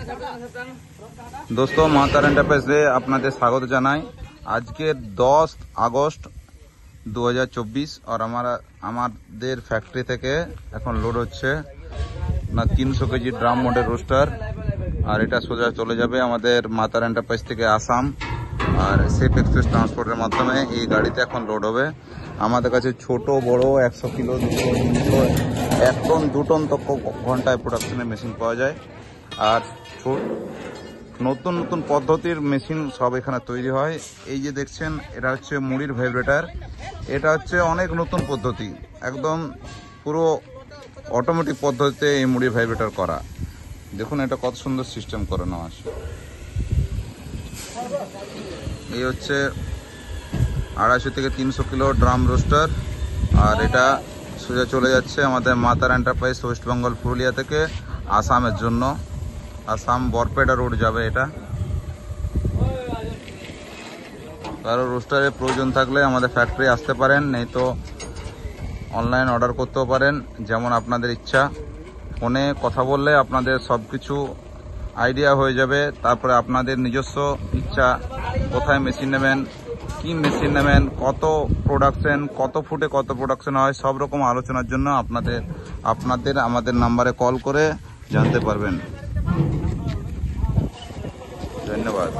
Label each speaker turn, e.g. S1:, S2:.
S1: दोस्तों मातार एंटरप्राइजे আপনাদের স্বাগত জানাই। আজকে 10 আগস্ট 2024 और আমাদের ফ্যাক্টরি থেকে এখন লোড হচ্ছে না 300 কেজি ড্রাম মোডের রোস্টার, আর এটা সোজা চলে যাবে আমাদের মাতার এন্টারপ্রাইজ থেকে আসাম, আর সেফ এক্সপ্রেস ট্রান্সপোর্টের মাধ্যমে এই গাড়িতে এখন লোড হবে। আমাদের কাছে ছোট বড় 100 কিলো 1 টন 2 টন তক ঘন্টায় প্রোডাকশনের মেশিন পাওয়া যায়। আর নতুন নতুন পদ্ধতির মেশিন সব এখানে তৈরি হয়। এই যে দেখছেন এটা হচ্ছে মুড়ির ভাইব্রেটার, এটা হচ্ছে অনেক নতুন পদ্ধতি, একদম পুরো অটোমেটিক পদ্ধতিতে এই মুড়ির ভাইব্রেটার করা। দেখুন এটা কত সুন্দর সিস্টেম করানো আছে। এই হচ্ছে 250 থেকে 300 কিলো ড্রাম রোস্টার, আর এটা সোজা চলে যাচ্ছে আমাদের মাতার এন্টারপ্রাইজ ওয়েস্ট বেঙ্গল পুরুলিয়া থেকে আসামের জন্য। আসাম বরপেটা রোড যাবে এটা। কারো রোস্টারের প্রয়োজন থাকলে আমাদের ফ্যাক্টরি আসতে পারেন, নেই তো অনলাইন অর্ডার করতেও পারেন, যেমন আপনাদের ইচ্ছা। ফোনে কথা বললে আপনাদের সব কিছু আইডিয়া হয়ে যাবে। তারপরে আপনাদের নিজস্ব ইচ্ছা, কোথায় মেশিন নেবেন, কি মেশিন নেবেন, কত প্রোডাকশন, কত ফুটে কত প্রোডাকশন হয়, সব রকম আলোচনার জন্য আপনাদের আমাদের নাম্বারে কল করে জানতে পারবেন। ধন্যবাদ।